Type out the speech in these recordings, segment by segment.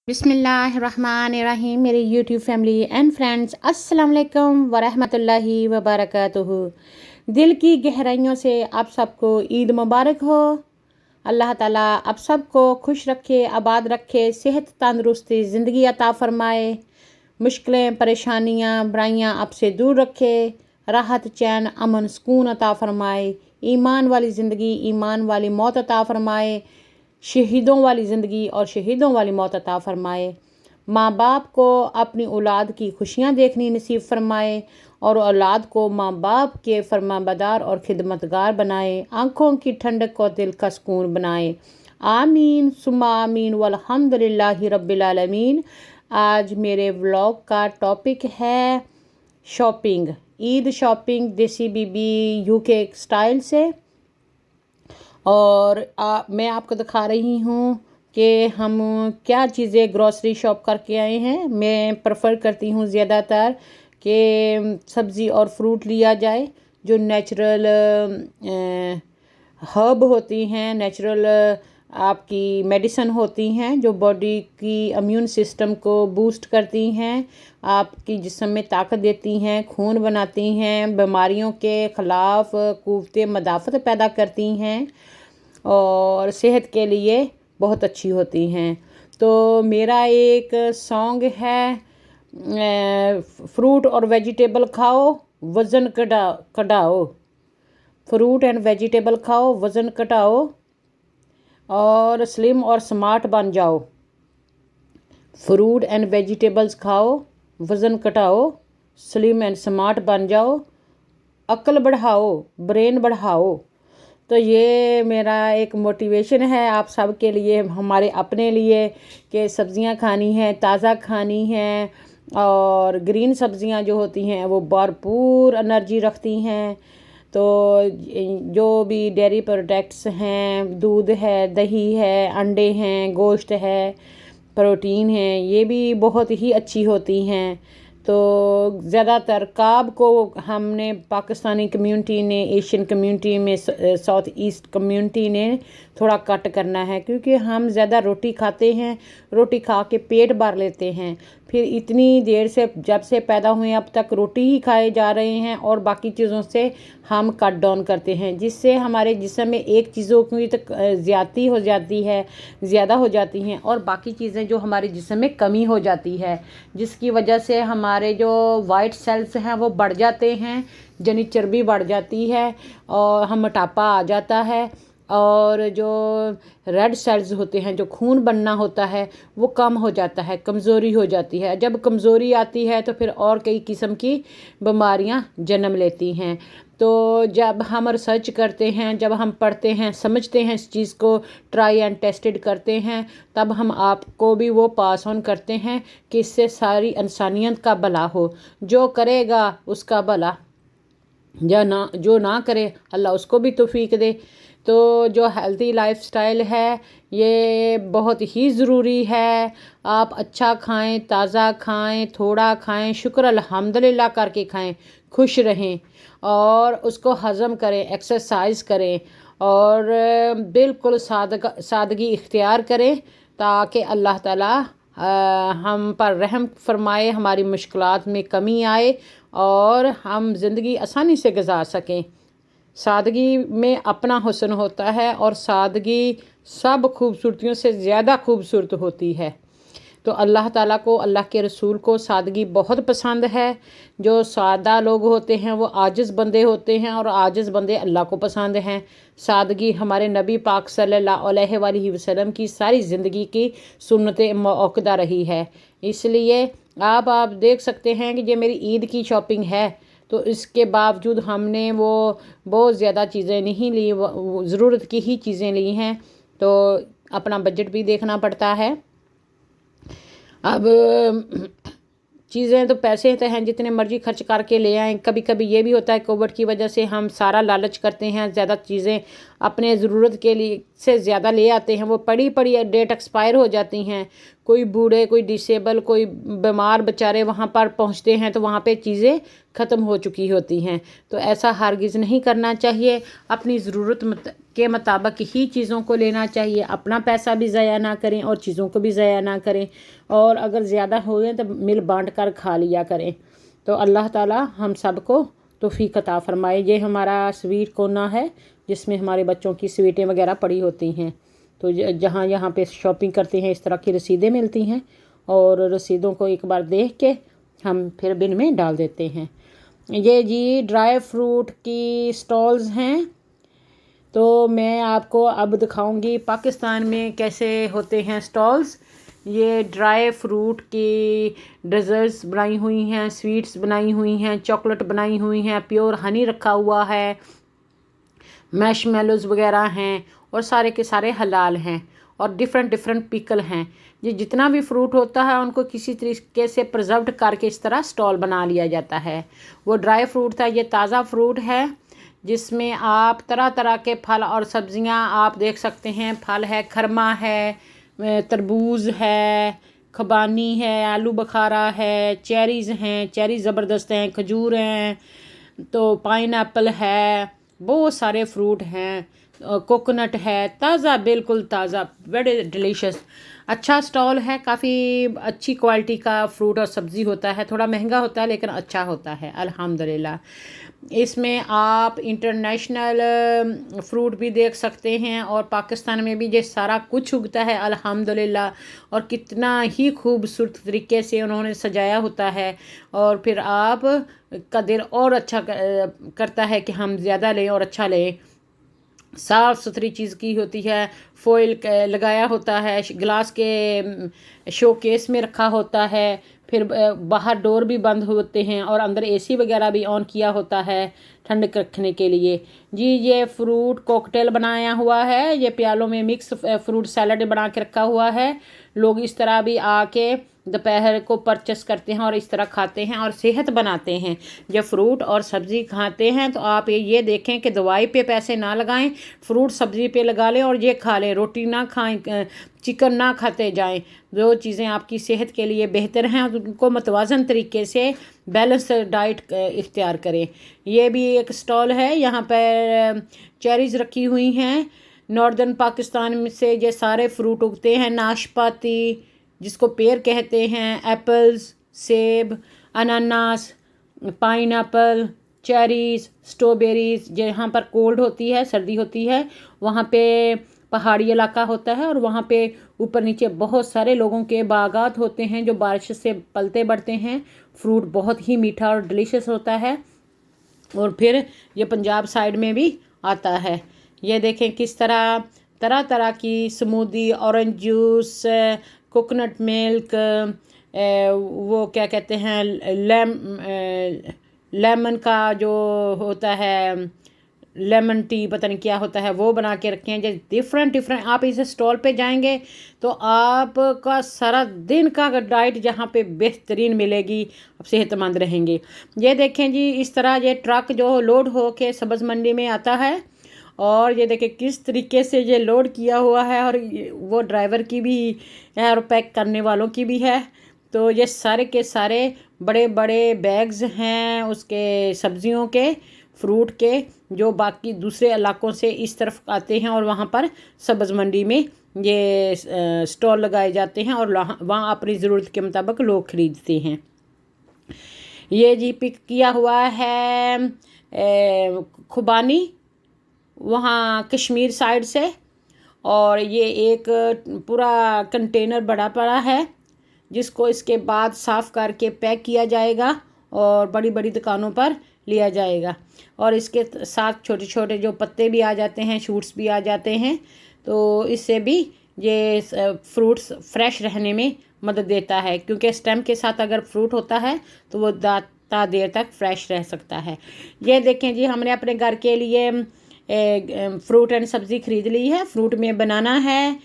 बिस्मिल्लाहिर्रहमानिर्रहीम। मेरी YouTube family and friends, अस्सलाम वालेकुम वरहमतुल्लाहि वबरकातुहू। दिल की गहराइयों से आप सबको ईद मुबारक हो। अल्लाह ताला आप सबको खुश रखे, आबाद रखे, सेहत तंदुरुस्ती ज़िंदगी अता फ़रमाए, मुश्किलें परेशानियाँ बुराइयाँ आपसे दूर रखे, राहत चैन अमन सुकून अता फ़रमाए, ईमान वाली ज़िंदगी ईमान वाली मौत अता फ़रमाए, शहीदों वाली ज़िंदगी और शहीदों वाली मौत अता फ़रमाए। माँ बाप को अपनी औलाद की खुशियाँ देखनी नसीब फ़रमाए और औलाद को माँ बाप के फरमाबरदार और खिदमतगार बनाए, आँखों की ठंडक और दिल का सुकून बनाए। आमीन सुम्मा आमीन वल्हम्दुलिल्लाहि रब्बिल आलमीन। आज मेरे व्लॉग का टॉपिक है शॉपिंग, ईद शॉपिंग देसी बीबी यूके स्टाइल से। और मैं आपको दिखा रही हूँ कि हम क्या चीज़ें ग्रॉसरी शॉप करके आए हैं। मैं प्रेफर करती हूँ ज़्यादातर कि सब्ज़ी और फ्रूट लिया जाए जो नेचुरल हर्ब होती हैं, नेचुरल आपकी मेडिसिन होती हैं जो बॉडी की इम्यून सिस्टम को बूस्ट करती हैं, आपकी जिस्म में ताकत देती हैं, खून बनाती हैं, बीमारियों के ख़िलाफ़ क़ुव्वत मदाफ़त पैदा करती हैं और सेहत के लिए बहुत अच्छी होती हैं। तो मेरा एक सॉन्ग है, फ्रूट और वेजिटेबल खाओ वज़न घटाओ, फ्रूट एंड वेजिटेबल खाओ वज़न घटाओ और स्लिम और स्मार्ट बन जाओ। फ्रूट एंड वेजिटेबल्स खाओ, वज़न घटाओ, स्लिम एंड स्मार्ट बन जाओ, अक्ल बढ़ाओ, ब्रेन बढ़ाओ। तो ये मेरा एक मोटिवेशन है आप सब के लिए, हमारे अपने लिए, कि सब्ज़ियां खानी हैं, ताज़ा खानी हैं और ग्रीन सब्ज़ियां जो होती हैं वो भरपूर एनर्जी रखती हैं। तो जो भी डेयरी प्रोडक्ट्स हैं, दूध है, दही है, अंडे हैं, गोश्त है, प्रोटीन है, ये भी बहुत ही अच्छी होती हैं। तो ज़्यादातर कार्ब को हमने पाकिस्तानी कम्युनिटी ने, एशियन कम्युनिटी में, साउथ ईस्ट कम्युनिटी ने थोड़ा कट करना है, क्योंकि हम ज़्यादा रोटी खाते हैं, रोटी खा के पेट भर लेते हैं, फिर इतनी देर से जब से पैदा हुए अब तक रोटी ही खाए जा रहे हैं और बाकी चीज़ों से हम कट डाउन करते हैं, जिससे हमारे जिस्म में एक चीज़ों की तो ज़्यादती हो जाती है, ज़्यादा हो जाती हैं और बाकी चीज़ें जो हमारे जिस्म में कमी हो जाती है, जिसकी वजह से हमारे जो वाइट सेल्स हैं वो बढ़ जाते हैं, जनी चर्बी बढ़ जाती है और हम मोटापा आ जाता है और जो रेड सेल्स होते हैं, जो खून बनना होता है, वो कम हो जाता है, कमज़ोरी हो जाती है। जब कमज़ोरी आती है तो फिर और कई किस्म की बीमारियां जन्म लेती हैं। तो जब हम रिसर्च करते हैं, जब हम पढ़ते हैं, समझते हैं, इस चीज़ को ट्राई एंड टेस्टेड करते हैं, तब हम आपको भी वो पास ऑन करते हैं कि इससे सारी इंसानियत का भला हो। जो करेगा उसका भला, या ना जो ना करे अल्लाह उसको भी तौफीक दे। तो जो हेल्थी लाइफस्टाइल है ये बहुत ही ज़रूरी है। आप अच्छा खाएं, ताज़ा खाएं, थोड़ा खाएं, शुक्र अल्हम्दुलिल्लाह करके खाएं, खुश रहें और उसको हज़म करें, एक्सरसाइज करें और बिल्कुल सादगी इख्तियार करें, ताकि अल्लाह ताला हम पर रहम फरमाए, हमारी मुश्किलात में कमी आए और हम ज़िंदगी आसानी से गुजार सकें। सादगी में अपना हुस्न होता है और सादगी सब खूबसूरतियों से ज़्यादा खूबसूरत होती है। तो अल्लाह ताला को, अल्लाह के रसूल को सादगी बहुत पसंद है। जो सादा लोग होते हैं वो आजिज़ बंदे होते हैं और आजिज़ बंदे अल्लाह को पसंद हैं। सादगी हमारे नबी पाक सल्लल्लाहु अलैहि वसल्लम की सारी ज़िंदगी की सुन्नत मौक़दा रही है। इसलिए आप देख सकते हैं कि ये मेरी ईद की शॉपिंग है, तो इसके बावजूद हमने वो बहुत ज़्यादा चीज़ें नहीं ली, ज़रूरत की ही चीज़ें ली हैं। तो अपना बजट भी देखना पड़ता है। अब चीज़ें तो पैसे तो हैं, जितने मर्ज़ी खर्च करके ले आएँ। कभी कभी ये भी होता है कोविड की वजह से हम सारा लालच करते हैं, ज़्यादा चीज़ें अपने ज़रूरत के लिए से ज़्यादा ले आते हैं, वो पड़ी पड़ी डेट एक्सपायर हो जाती हैं। कोई बूढ़े, कोई डिसेबल, कोई बीमार बेचारे वहाँ पर पहुँचते हैं तो वहाँ पे चीज़ें ख़त्म हो चुकी होती हैं। तो ऐसा हरगिज़ नहीं करना चाहिए। अपनी ज़रूरत के मुताबिक ही चीज़ों को लेना चाहिए। अपना पैसा भी ज़ाया ना करें और चीज़ों को भी ज़ाया ना करें, और अगर ज़्यादा हो गए तो मिल बांट कर खा लिया करें। तो अल्लाह ताला हम सबको तौफीक अता फरमाए। ये हमारा स्वीट कोना है जिसमें हमारे बच्चों की स्वीटें वगैरह पड़ी होती हैं। तो जहाँ यहाँ पे शॉपिंग करते हैं इस तरह की रसीदें मिलती हैं, और रसीदों को एक बार देख के हम फिर बिन में डाल देते हैं। ये जी ड्राई फ्रूट की स्टॉल्स हैं। तो मैं आपको अब दिखाऊंगी पाकिस्तान में कैसे होते हैं स्टॉल्स। ये ड्राई फ्रूट की डेजर्ट्स बनाई हुई हैं, स्वीट्स बनाई हुई हैं, चॉकलेट बनाई हुई हैं, प्योर हनी रखा हुआ है, मैशमेलोज वगैरह हैं, और सारे के सारे हलाल हैं, और डिफरेंट डिफरेंट पिकल हैं। ये जितना भी फ्रूट होता है उनको किसी तरीके से प्रिजर्व करके इस तरह स्टॉल बना लिया जाता है। वो ड्राई फ्रूट था, ये ताज़ा फ्रूट है जिसमें आप तरह तरह के फल और सब्जियां आप देख सकते हैं। फल है, खरमा है, तरबूज है, खबानी है, आलू बुखारा है, चेरीज़ हैं, चेरी ज़बरदस्त हैं, खजूर हैं, तो पाइनएप्पल है, बहुत सारे फ्रूट हैं, कोकोनट है, ताज़ा, बिल्कुल ताज़ा, वेरी डिलीशियस। अच्छा स्टॉल है, काफ़ी अच्छी क्वालिटी का फ्रूट और सब्ज़ी होता है। थोड़ा महंगा होता है लेकिन अच्छा होता है अल्हम्दुलिल्लाह। इसमें आप इंटरनेशनल फ्रूट भी देख सकते हैं, और पाकिस्तान में भी ये सारा कुछ उगता है अल्हम्दुलिल्लाह। और कितना ही खूबसूरत तरीके से उन्होंने सजाया होता है, और फिर आप का दिल और अच्छा करता है कि हम ज़्यादा लें और अच्छा लें। साफ़ सुथरी चीज़ की होती है, फॉइल लगाया होता है, ग्लास के शो केस में रखा होता है, फिर बाहर डोर भी बंद होते हैं, और अंदर एसी वगैरह भी ऑन किया होता है ठंड रखने के लिए। जी ये फ्रूट कॉकटेल बनाया हुआ है, ये प्यालों में मिक्स फ्रूट सैलड बना के रखा हुआ है। लोग इस तरह भी आके दोपहर को परचेस करते हैं और इस तरह खाते हैं और सेहत बनाते हैं। जब फ्रूट और सब्ज़ी खाते हैं तो आप ये देखें कि दवाई पे पैसे ना लगाएं, फ्रूट सब्ज़ी पे लगा लें और ये खा लें। रोटी ना खाएं, चिकन ना खाते जाएं। जो चीज़ें आपकी सेहत के लिए बेहतर हैं उनको मतवाज़न तरीके से बैलेंस डाइट इख्तियार करें। ये भी एक स्टॉल है, यहाँ पर चेरीज़ रखी हुई हैं। नॉर्दर्न पाकिस्तान में से ये सारे फ्रूट उगते हैं, नाशपाती जिसको पेर कहते हैं, एप्पल्स, सेब, अनानास, पाइनएप्पल, चेरीज़, स्ट्रॉबेरीज़। जहाँ पर कोल्ड होती है, सर्दी होती है, वहाँ पे पहाड़ी इलाका होता है, और वहाँ पे ऊपर नीचे बहुत सारे लोगों के बागात होते हैं जो बारिश से पलते बढ़ते हैं। फ्रूट बहुत ही मीठा और डिलीशियस होता है। और फिर ये पंजाब साइड में भी आता है। ये देखें किस तरह तरह तरह की smoothie, orange juice, coconut milk, वो क्या कहते हैं, लेमन का जो होता है, लेमन टी पता नहीं क्या होता है, वो बना के रखे हैं। जैसे डिफरेंट डिफरेंट आप इस स्टॉल पे जाएंगे तो आपका सारा दिन का डाइट जहाँ पे बेहतरीन मिलेगी, आप सेहतमंद रहेंगे। ये देखें जी, इस तरह ये ट्रक जो लोड हो के सब्ज़ मंडी में आता है, और ये देखें किस तरीके से ये लोड किया हुआ है, और वो ड्राइवर की भी है और पैक करने वालों की भी है। तो ये सारे के सारे बड़े बड़े बैग्स हैं उसके सब्जियों के, फ्रूट के, जो बाकी दूसरे इलाकों से इस तरफ आते हैं और वहाँ पर सब्ज़ मंडी में ये स्टॉल लगाए जाते हैं, और वहाँ अपनी ज़रूरत के मुताबिक लोग ख़रीदते हैं। ये जी पिक किया हुआ है खुबानी, वहाँ कश्मीर साइड से, और ये एक पूरा कंटेनर बड़ा पड़ा है जिसको इसके बाद साफ़ करके पैक किया जाएगा और बड़ी बड़ी दुकानों पर लिया जाएगा। और इसके साथ छोटे छोटे जो पत्ते भी आ जाते हैं, शूट्स भी आ जाते हैं, तो इससे भी ये फ्रूट्स फ्रेश रहने में मदद देता है, क्योंकि स्टेम के साथ अगर फ्रूट होता है तो वो ज़्यादा देर तक फ्रेश रह सकता है। ये देखें जी, हमने अपने घर के लिए फ्रूट एंड सब्ज़ी ख़रीद ली है। फ्रूट में बनाना है,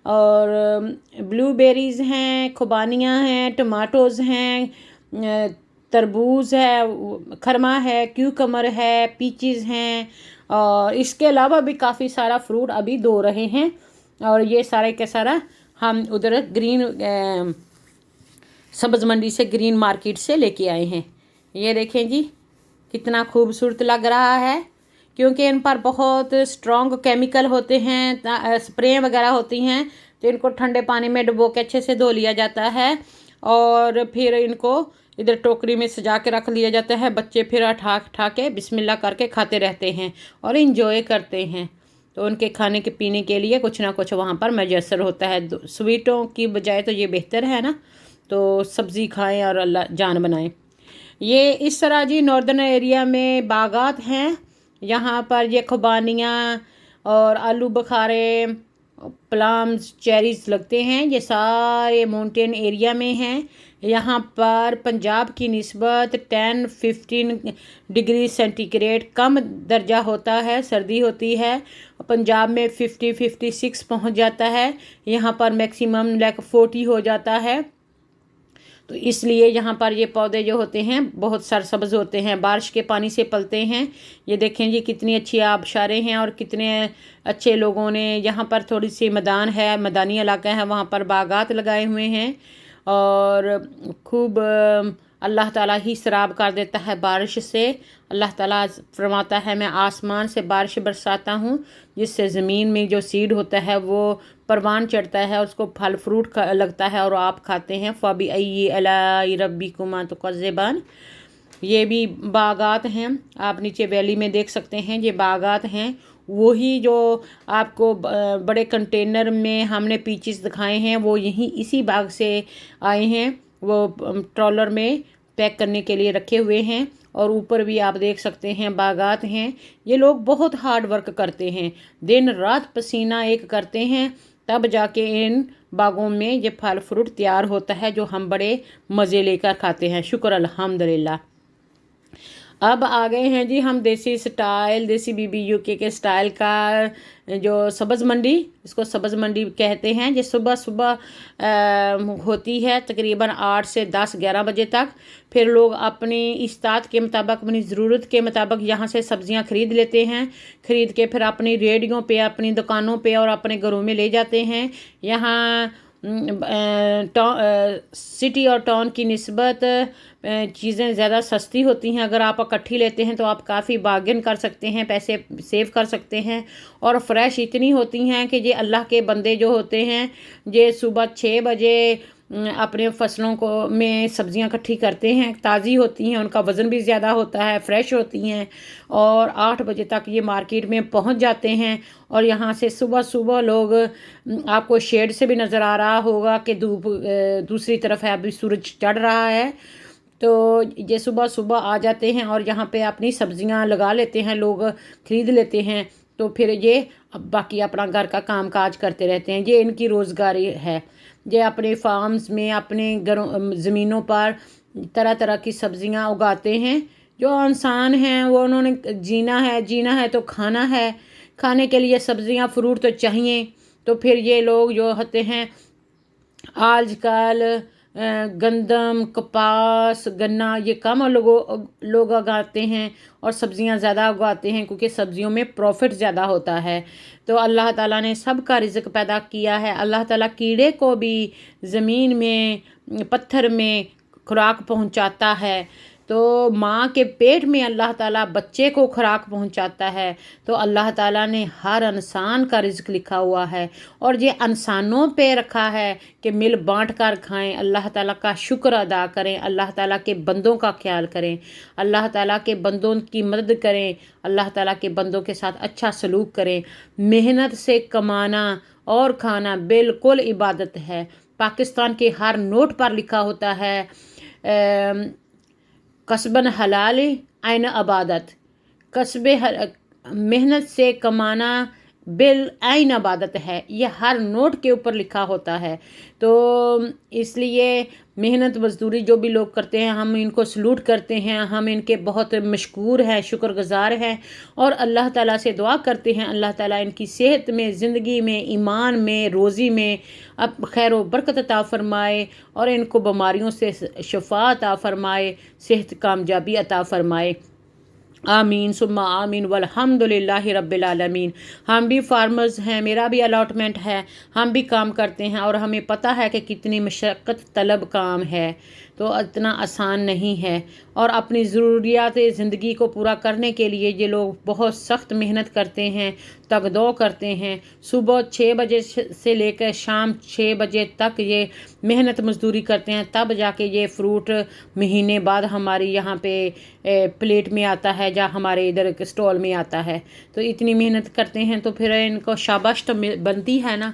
और ब्लूबेरीज़ हैं, खुबानियाँ हैं, टमाटोज़ हैं, तरबूज है, खरमा है, क्यूकमर है, पीचीज़ हैं, और इसके अलावा भी काफ़ी सारा फ्रूट अभी दो रहे हैं। और ये सारे के सारा हम उधर ग्रीन सब्ज़ मंडी से, ग्रीन मार्केट से लेके आए हैं। ये देखें जी कितना खूबसूरत लग रहा है, क्योंकि इन पर बहुत स्ट्रॉन्ग केमिकल होते हैं, स्प्रे वगैरह होती हैं। तो इनको ठंडे पानी में डुबो के अच्छे से धो लिया जाता है और फिर इनको इधर टोकरी में सजा के रख लिया जाता है। बच्चे फिर उठा के बिस्मिल्लाह करके खाते रहते हैं और इंजॉय करते हैं। तो उनके खाने के पीने के लिए कुछ ना कुछ वहाँ पर मैसर होता है। स्वीटों की बजाय तो ये बेहतर है ना, तो सब्ज़ी खाएं और अल्लाह जान बनाएं। ये इस तरह जी नॉर्दर्न एरिया में बागात हैं। यहाँ पर ये खुबानियाँ और आलू बुखारे, प्लम्स, चेरीज़ लगते हैं। ये सारे माउंटेन एरिया में हैं। यहाँ पर पंजाब की निस्बत 10-15 डिग्री सेंटीग्रेड कम दर्जा होता है, सर्दी होती है। पंजाब में 50-56 पहुँच जाता है। यहाँ पर मैक्सिमम 40 हो जाता है। तो इसलिए यहाँ पर ये पौधे जो होते हैं बहुत सरसब्ज होते हैं, बारिश के पानी से पलते हैं। ये देखें जी कितनी अच्छी आबशारें हैं और कितने अच्छे लोगों ने यहाँ पर, थोड़ी सी मैदान है, मैदानी इलाका है, वहाँ पर बागात लगाए हुए हैं। और खूब अल्लाह ताला ही सराब कर देता है बारिश से। अल्लाह ताला फरमाता है मैं आसमान से बारिश बरसाता हूँ, जिससे ज़मीन में जो सीड होता है वो परवान चढ़ता है, उसको फल फ्रूट लगता है और आप खाते हैं। फ़बी अय्यी आलाइ रब्बिकुमा तुकज़्ज़िबान। ये भी बागात हैं, आप नीचे वैली में देख सकते हैं। ये बागात हैं, वही जो आपको बड़े कंटेनर में हमने पीचेस दिखाए हैं वो यहीं इसी बाग से आए हैं। वो ट्रॉलर में पैक करने के लिए रखे हुए हैं। और ऊपर भी आप देख सकते हैं बागात हैं। ये लोग बहुत हार्ड वर्क करते हैं, दिन रात पसीना एक करते हैं, तब जाके इन बागों में ये फल फ्रूट तैयार होता है, जो हम बड़े मज़े लेकर खाते हैं। शुक्र अल्हम्दुलिल्लाह। अब आ गए हैं जी हम देसी स्टाइल, देसी बीबी यूके के स्टाइल का जो सब्ज़ मंडी, इसको सब्ज़ मंडी कहते हैं। ये सुबह सुबह होती है तकरीबन 8 से 10-11 बजे तक। फिर लोग अपनी इस्तात के मुताबिक, अपनी ज़रूरत के मुताबिक यहाँ से सब्ज़ियाँ ख़रीद लेते हैं। ख़रीद के फिर अपनी रेहड़ियों पे, अपनी दुकानों पे और अपने घरों में ले जाते हैं। यहाँ सिटी और टाउन की निस्बत चीज़ें ज़्यादा सस्ती होती हैं। अगर आप इकट्ठी लेते हैं तो आप काफ़ी बार्गेन कर सकते हैं, पैसे सेव कर सकते हैं। और फ्रेश इतनी होती हैं कि ये अल्लाह के बंदे जो होते हैं, ये सुबह 6 बजे अपने फसलों को में सब्जियां इकट्ठी करते हैं। ताज़ी होती हैं, उनका वज़न भी ज़्यादा होता है, फ्रेश होती हैं। और 8 बजे तक ये मार्केट में पहुंच जाते हैं। और यहाँ से सुबह सुबह लोग, आपको शेड से भी नज़र आ रहा होगा कि धूप दूसरी तरफ है, अभी सूरज चढ़ रहा है। तो ये सुबह सुबह आ जाते हैं और यहाँ पे अपनी सब्जियां लगा लेते हैं, लोग ख़रीद लेते हैं। तो फिर ये बाकी अपना घर का काम काज करते रहते हैं। ये इनकी रोज़गारी है। ये अपने फार्म्स में, अपने घरों ज़मीनों पर तरह तरह की सब्जियां उगाते हैं। जो इंसान हैं वो, उन्होंने जीना है तो खाना है, खाने के लिए सब्जियां फ्रूट तो चाहिए। तो फिर ये लोग जो होते हैं आजकल गंदम, कपास, गन्ना ये कम लोग उगाते हैं और सब्जियां ज़्यादा उगाते हैं, क्योंकि सब्जियों में प्रॉफिट ज़्यादा होता है। तो अल्लाह ताला ने सबका रिज़्क पैदा किया है। अल्लाह ताला कीड़े को भी ज़मीन में, पत्थर में खुराक पहुंचाता है। तो माँ के पेट में अल्लाह ताला बच्चे को खुराक पहुंचाता है। तो अल्लाह ताला ने हर इंसान का रिज़्क लिखा हुआ है और ये इंसानों पे रखा है कि मिल बांट कर खाएं, अल्लाह ताला का शुक्र अदा करें, अल्लाह ताला के बंदों का ख्याल करें, अल्लाह ताला के बंदों की मदद करें, अल्लाह ताला के बंदों के साथ अच्छा सलूक करें। मेहनत से कमाना और खाना बिल्कुल इबादत है। पाकिस्तान के हर नोट पर लिखा होता है कसबन हलाल ऐन अबादत। कसबे मेहनत से कमाना बिल ऐन इबादत है, ये हर नोट के ऊपर लिखा होता है। तो इसलिए मेहनत मजदूरी जो भी लोग करते हैं, हम इनको सलूट करते हैं, हम इनके बहुत मशकूर हैं, शुक्रगुजार हैं। और अल्लाह ताला से दुआ करते हैं अल्लाह ताला इनकी सेहत में, ज़िंदगी में, ईमान में, रोज़ी में अब खैर व बरकत अता फ़रमाए और इनको बीमारियों से शफा अता फ़रमाए, सेहत कामयाबी अता फ़रमाए। आमीन सुम्मा आमीन वल्हम्दुलिल्लाहि रब्बिल आलमीन। हम भी फार्मर्स हैं, मेरा भी अलॉटमेंट है, हम भी काम करते हैं और हमें पता है कि कितनी मशक्क़त तलब काम है, तो इतना आसान नहीं है। और अपनी ज़रूरियात ज़िंदगी को पूरा करने के लिए ये लोग बहुत सख्त मेहनत करते हैं, तगदो करते हैं। सुबह 6 बजे से लेकर शाम 6 बजे तक ये मेहनत मजदूरी करते हैं, तब जाके ये फ्रूट महीने बाद हमारी यहाँ पे प्लेट में आता है या हमारे इधर स्टॉल में आता है। तो इतनी मेहनत करते हैं तो फिर इनको शाबाश तो बनती है ना।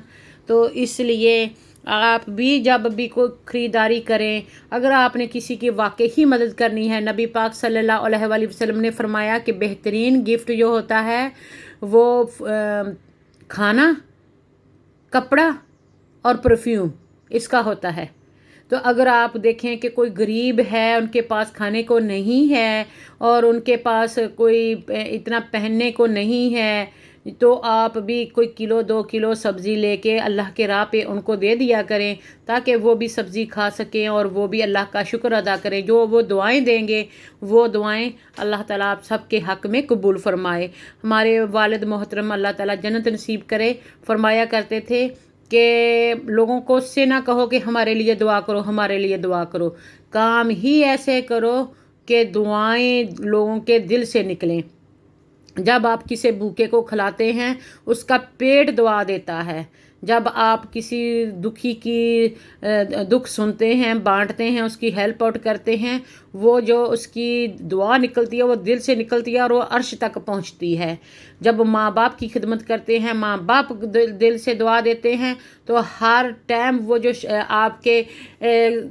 तो इसलिए आप भी जब भी कोई ख़रीदारी करें, अगर आपने किसी की वाकई ही मदद करनी है, नबी पाक सल्लल्लाहु अलैहि वसल्लम ने फरमाया कि बेहतरीन गिफ्ट जो होता है वो खाना, कपड़ा और परफ्यूम इसका होता है। तो अगर आप देखें कि कोई गरीब है, उनके पास खाने को नहीं है और उनके पास कोई इतना पहनने को नहीं है, तो आप भी कोई किलो 2 किलो सब्ज़ी लेके अल्लाह के राह पे उनको दे दिया करें, ताकि वो भी सब्ज़ी खा सकें और वो भी अल्लाह का शुक्र अदा करें। जो वो दुआएं देंगे वो दुआएं अल्लाह ताला आप सबके हक़ में कबूल फ़रमाए। हमारे वालिद मोहतरम अल्लाह ताला जन्नत नसीब करे, फरमाया करते थे कि लोगों को उससे ना कहो कि हमारे लिए दुआ करो, हमारे लिए दुआ करो। काम ही ऐसे करो कि दुआएं लोगों के दिल से निकलें। जब आप किसी भूखे को खिलाते हैं उसका पेट दुआ देता है। जब आप किसी दुखी की दुख सुनते हैं, बांटते हैं, उसकी हेल्प आउट करते हैं, वो जो उसकी दुआ निकलती है वो दिल से निकलती है और वो अर्श तक पहुंचती है। जब माँ बाप की खिदमत करते हैं, माँ बाप दिल से दुआ देते हैं, तो हर टाइम वो जो आपके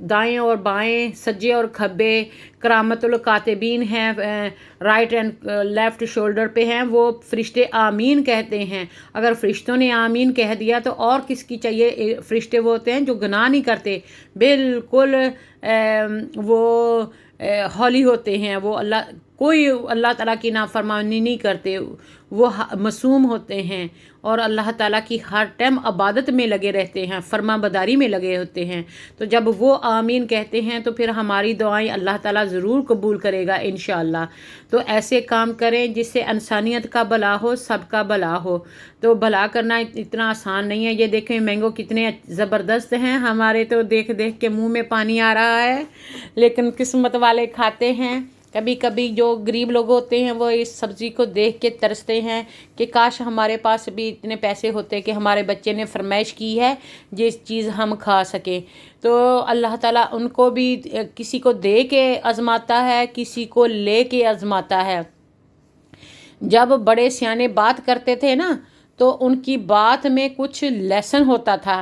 दाएं और बाएं, सज्जे और खब्बे करामतुल कातिबीन हैं, राइट एंड लेफ़्ट शोल्डर पे हैं, वो फरिश्ते आमीन कहते हैं। अगर फरिश्तों ने आमीन कह दिया तो और किसकी चाहिए। फरिश्ते वो होते हैं जो गुनाह नहीं करते, बिल्कुल वो हौली होते हैं, वो अल्लाह ताला की नाफरमानी नहीं करते, वो मासूम होते हैं और अल्लाह ताला की हर टाइम इबादत में लगे रहते हैं, फरमाबरदारी में लगे होते हैं। तो जब वो आमीन कहते हैं तो फिर हमारी दुआएं अल्लाह ताला ज़रूर कबूल करेगा इंशाअल्लाह। तो ऐसे काम करें जिससे इंसानियत का भला हो, सबका भला हो। तो भला करना इतना आसान नहीं है। ये देखें मैंगो कितने ज़बरदस्त हैं, हमारे तो देख देख के मुंह में पानी आ रहा है, लेकिन किस्मत वाले खाते हैं। कभी कभी जो गरीब लोग होते हैं वो इस सब्ज़ी को देख के तरसते हैं कि काश हमारे पास भी इतने पैसे होते कि हमारे बच्चे ने फरमाइश की है जिस चीज़ हम खा सकें। तो अल्लाह ताला उनको भी किसी को दे के आज़माता है, किसी को ले के आज़माता है। जब बड़े सियाने बात करते थे ना, तो उनकी बात में कुछ लेसन होता था।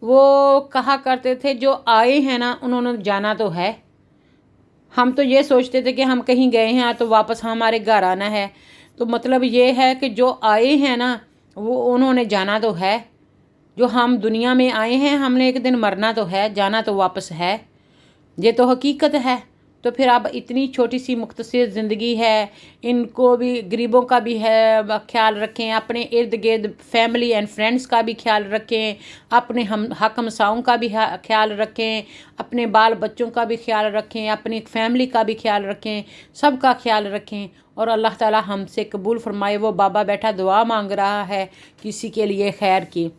वो कहा करते थे जो आए हैं ना उन्होंने जाना तो है। हम तो ये सोचते थे कि हम कहीं गए हैं तो वापस हमारे घर आना है। तो मतलब ये है कि जो आए हैं ना वो उन्होंने जाना तो है। जो हम दुनिया में आए हैं हमने एक दिन मरना तो है, जाना तो वापस है। ये तो हकीकत है। तो फिर अब इतनी छोटी सी मुख्तसर ज़िंदगी है, इनको भी गरीबों का भी है ख्याल रखें, अपने इर्द गिर्द फैमिली एंड फ्रेंड्स का भी ख्याल रखें, अपने हम हक हमसाओं का भी ख्याल रखें, अपने बाल बच्चों का भी ख्याल रखें, अपनी फैमिली का भी ख्याल रखें, सब का ख्याल रखें। और अल्लाह ताला हमसे कबूल फरमाए। वो बाबा बैठा दुआ मांग रहा है किसी के लिए खैर की।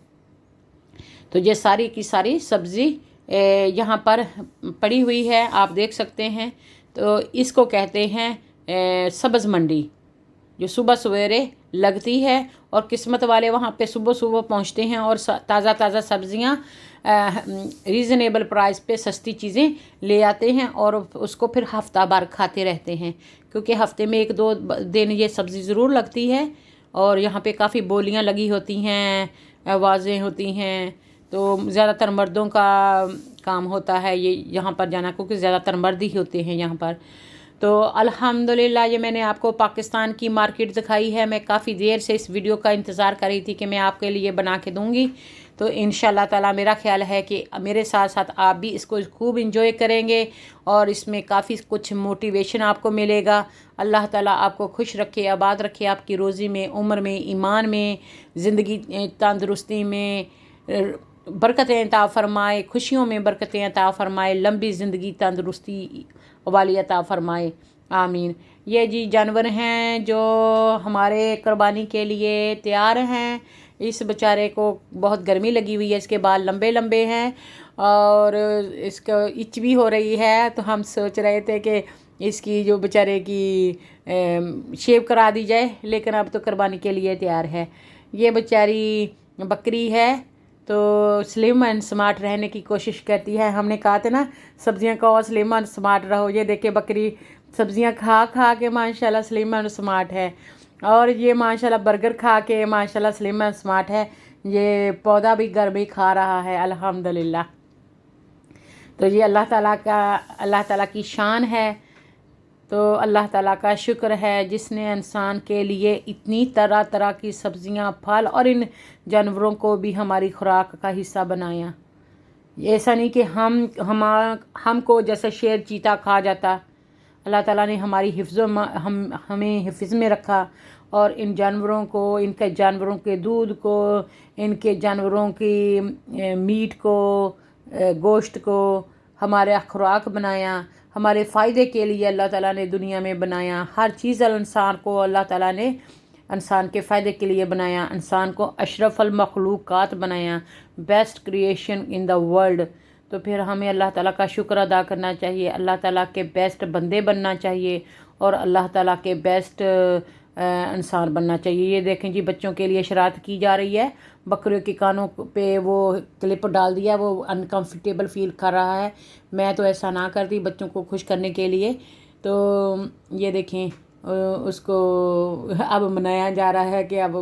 तो ये सारी की सारी सब्ज़ी यहाँ पर पड़ी हुई है, आप देख सकते हैं। तो इसको कहते हैं सब्ज़ मंडी, जो सुबह सवेरे लगती है और किस्मत वाले वहाँ पे सुबह सुबह पहुँचते हैं और ताज़ा ताज़ा सब्ज़ियाँ रीज़नेबल प्राइस पे सस्ती चीज़ें ले आते हैं और उसको फिर हफ्ता भर खाते रहते हैं, क्योंकि हफ्ते में 1-2 दिन ये सब्ज़ी ज़रूर लगती है। और यहाँ पे काफ़ी बोलियाँ लगी होती हैं, आवाज़ें होती हैं। तो ज़्यादातर मर्दों का काम होता है ये यहाँ पर जाना, क्योंकि ज़्यादातर मर्द ही होते हैं यहाँ पर। तो अल्हम्दुलिल्लाह ये मैंने आपको पाकिस्तान की मार्केट दिखाई है। मैं काफ़ी देर से इस वीडियो का इंतज़ार कर रही थी कि मैं आपके लिए बना के दूँगी। तो इंशाल्लाह ताला मेरा ख्याल है कि मेरे साथ साथ आप भी इसको खूब इंजॉय करेंगे और इसमें काफ़ी कुछ मोटिवेशन आपको मिलेगा। अल्लाह ताला आपको खुश रखे, आबाद रखे, आपकी रोज़ी में, उम्र में, ईमान में, ज़िंदगी तंदुरुस्ती में बरकतें अता फ़रमाए, खुशियों में बरकतें अता फ़रमाए, लंबी ज़िंदगी तंदुरुस्ती वाली अता फ़रमाए। आमीन। یہ جی جانور ہیں جو ہمارے قربانی کے لیے تیار ہیں. اس بیچارے کو بہت گرمی لگی ہوئی ہے، اس کے بال لمبے لمبے ہیں اور اس کو اچ بھی ہو رہی ہے، تو ہم سوچ رہے تھے کہ اس کی جو بیچارے کی شیو کرا دی جائے، لیکن اب تو قربانی کے لیے تیار ہے. یہ بیچاری بکری ہے تو سلم اینڈ سمارٹ رہنے کی کوشش کرتی ہے. ہم نے کہا تھا نا سبزیاں کھاؤ سلم اینڈ سمارٹ رہو. یہ دیکھیں بکری سبزیاں کھا کھا کے ماشاءاللہ سلم اینڈ سمارٹ ہے، اور یہ ماشاءاللہ برگر کھا کے ماشاءاللہ سلم اینڈ سمارٹ ہے. یہ پودا بھی گھر میں کھا رہا ہے الحمدللہ. تو یہ اللہ تعالیٰ کی شان ہے. تو اللہ تعالیٰ کا شکر ہے جس نے انسان کے لیے اتنی طرح طرح کی سبزیاں، پھل اور ان جانوروں کو بھی ہماری خوراک کا حصہ بنایا. ایسا نہیں کہ ہم کو جیسے شیر چیتا کھا جاتا. اللہ تعالیٰ نے ہماری ہمیں حفظ میں رکھا، اور ان جانوروں کو، ان کے جانوروں کے دودھ کو، ان کے جانوروں کی میٹ کو، گوشت کو ہمارے خوراک بنایا. ہمارے فائدے کے لیے اللہ تعالیٰ نے دنیا میں بنایا. ہر چیز انسان کو اللہ تعالیٰ نے انسان کے فائدے کے لیے بنایا. انسان کو اشرف المخلوقات بنایا، best creation in the world. تو پھر ہمیں اللہ تعالیٰ کا شکر ادا کرنا چاہیے، اللہ تعالیٰ کے بیسٹ بندے بننا چاہیے، اور اللہ تعالیٰ کے بیسٹ انسان بننا چاہیے. یہ دیکھیں جی بچوں کے لیے شرارت کی جا رہی ہے. بکریوں کے کانوں پہ وہ کلپ ڈال دیا، وہ انکمفرٹیبل فیل کر رہا ہے. میں تو ایسا نہ کرتی بچوں کو خوش کرنے کے لیے. تو یہ دیکھیں اس کو اب منایا جا رہا ہے کہ اب